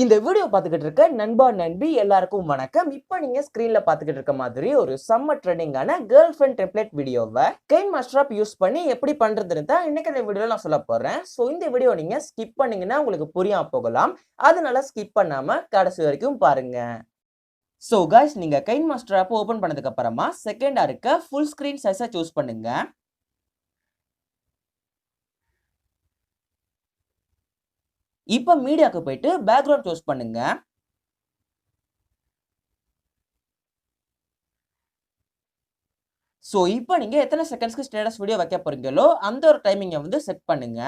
இந்த வீடியோ பார்த்துக்கிட்டு இருக்க நண்பா நண்பி எல்லாருக்கும் வணக்கம். இப்போ நீங்க ஸ்கிரீன்ல பார்த்துக்கிட்டு இருக்க மாதிரி ஒரு செம்ம ட்ரெண்டிங்கான கேர்ள் ஃப்ரெண்ட் டெம்ப்ளேட் வீடியோவை கெயின் மாஸ்டர் ஆப் யூஸ் பண்ணி எப்படி பண்றதுன்னு தான் இன்னைக்கு இந்த வீடியோல நான் சொல்ல போறேன். ஸோ இந்த வீடியோ நீங்க ஸ்கிப் பண்ணீங்கன்னா உங்களுக்கு புரியாம போகலாம். அதனால ஸ்கிப் பண்ணாம கடைசி வரைக்கும் பாருங்க. ஸோ கைஸ், நீங்க கெயின் மாஸ்டர் ஆப் ஓபன் பண்ணதுக்கு அப்புறமா செகண்டா இருக்க ஃபுல் ஸ்கிரீன் சைஸை சூஸ் பண்ணுங்க. இப்போ மீடியாக்கு போயிட்டு பேக்ரவுண்ட் சூஸ் பண்ணுங்க. ஸோ இப்போ நீங்க எத்தனை செகண்ட்ஸ்க்கு ஸ்டேட்டஸ் வீடியோ வைக்க போறீங்களோ அந்த ஒரு டைமிங்கை வந்து செட் பண்ணுங்க.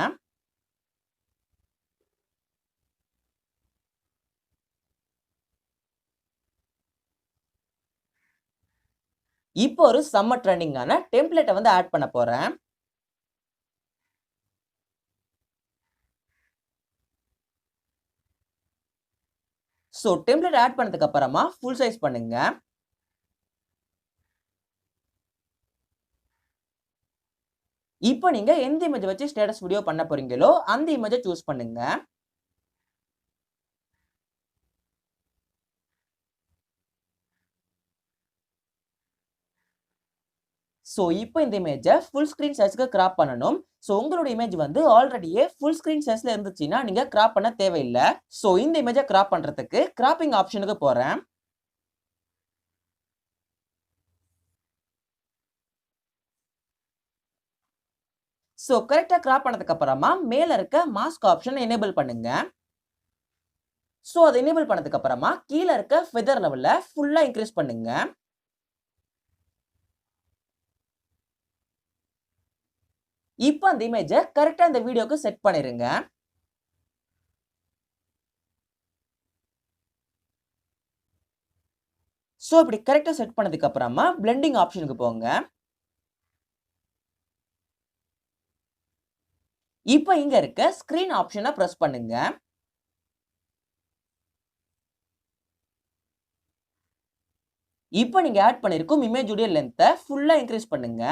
இப்போ ஒரு செம்ம ட்ரெண்டிங்கான டெம்ப்ளேட்டை வந்து ஆட் பண்ண போறேன். ஸோ டெம்ப்ளேட் ஆட் பண்ணதுக்கு அப்புறமா ஃபுல் சைஸ் பண்ணுங்க. இப்போ நீங்க எந்த இமேஜ் வச்சு ஸ்டேட்டஸ் வீடியோ பண்ண போறீங்களோ அந்த இமேஜை சூஸ் பண்ணுங்க. ஸோ இப்போ இந்த இமேஜை ஃபுல் ஸ்கிரீன் சைஸ்க்கு கிராப் பண்ணணும். ஸோ உங்களோட இமேஜ் வந்து ஆல்ரெடியே ஃபுல் ஸ்கிரீன் சைஸ்ல இருந்துச்சுன்னா நீங்க கிராப் பண்ண தேவையில்லை. ஸோ இந்த இமேஜை கிராப் பண்றதுக்கு கிராப்பிங் ஆப்ஷனுக்கு போறேன். ஸோ கரெக்டா கிராப் பண்ணதுக்கு அப்புறமா மேல இருக்க மாஸ்க் ஆப்ஷன் எனேபிள் பண்ணுங்க. ஸோ அதை எனேபிள் பண்ணதுக்கு அப்புறமா கீழே இருக்க ஃபெதர் லெவல்ல ஃபுல்லா இன்க்ரீஸ் பண்ணுங்க. இப்போ அந்த இமேஜை கரெக்டா இந்த வீடியோக்கு செட் பண்ணிருங்க. ஸோ இப்படி கரெக்டா செட் பண்ணதுக்கு அப்புறமா பிளெண்டிங் ஆப்ஷனுக்கு போங்க. இப்போ இங்க இருக்க ஸ்கிரீன் ஆப்ஷனை பிரஸ் பண்ணுங்க. இப்போ நீங்க ஆட் பண்ணிருக்கும் இமேஜ் உடைய லென்த்தை ஃபுல்லா இன்க்ரீஸ் பண்ணுங்க.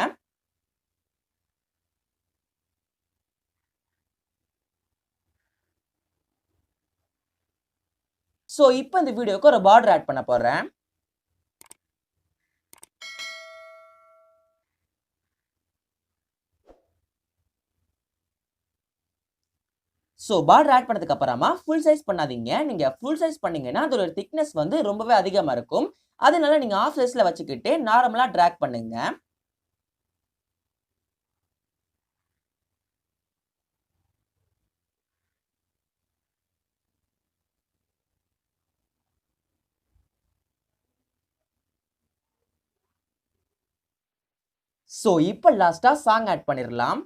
ஸோ இப்போ இந்த வீடியோக்கு ஒரு பார்டர் ஆட் பண்ண போறேன். ஸோ பார்டர் ஆட் பண்ணதுக்கு அப்புறமா ஃபுல் சைஸ் பண்ணாதீங்க. நீங்க ஃபுல் சைஸ் பண்ணீங்கன்னா அதோட திக்னஸ் வந்து ரொம்பவே அதிகமா இருக்கும். அதனால நீங்க ஆஃப் சைஸ்ல வச்சுக்கிட்டு நார்மலா டிராக் பண்ணுங்க. ஸோ இப்போ லாஸ்டா சாங் ஆட் பண்ணிடலாம்.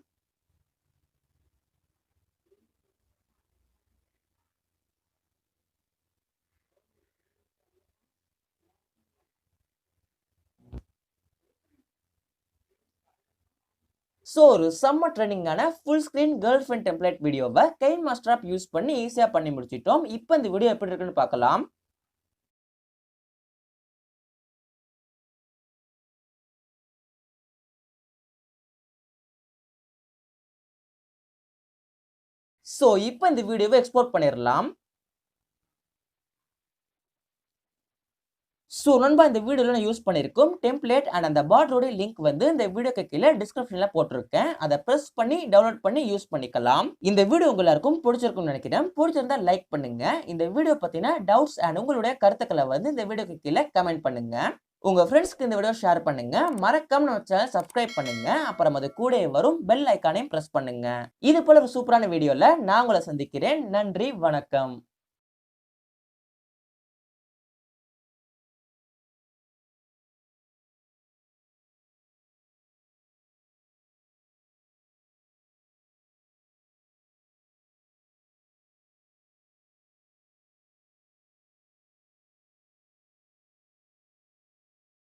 ஸோ ஒரு செம்ம ட்ரெண்டிங்கான full screen girlfriend template வீடியோவை கெயின் மாஸ்டர் ஆப் யூஸ் பண்ணி ஈஸியா பண்ணி முடிச்சிட்டோம். இப்போ இந்த வீடியோ எப்படி இருக்குன்னு பார்க்கலாம். ஸோ இப்போ இந்த வீடியோவை எக்ஸ்போர்ட் பண்ணிடலாம். ஸோ நண்பா, இந்த வீடியோவில் நான் யூஸ் பண்ணியிருக்கோம் டெம்ப்ளேட் அண்ட் அந்த பார்டரோட லிங்க் வந்து இந்த வீடியோக்கு கீழே டிஸ்கிரிப்ஷனில் போட்டிருக்கேன். அதை ப்ரெஸ் பண்ணி டவுன்லோட் பண்ணி யூஸ் பண்ணிக்கலாம். இந்த வீடியோ எல்லாருக்கும் பிடிச்சிருக்கும்னு நினைக்கிறேன். பிடிச்சிருந்தா லைக் பண்ணுங்க. இந்த வீடியோ பற்றின டவுட்ஸ் அண்ட் உங்களுடைய கருத்துக்களை வந்து இந்த வீடியோக்கு கீழே கமெண்ட் பண்ணுங்க. உங்க ஃப்ரெண்ட்ஸ்க்கு இந்த வீடியோ ஷேர் பண்ணுங்க. மறக்காம நம்ம சேனல் சப்ஸ்கிரைப் பண்ணுங்க. அப்புறம் அது கூட வரும் பெல் ஐக்கானையும் பிரஸ் பண்ணுங்க. இது போல ஒரு சூப்பரான வீடியோல நான் உங்களை சந்திக்கிறேன். நன்றி, வணக்கம்.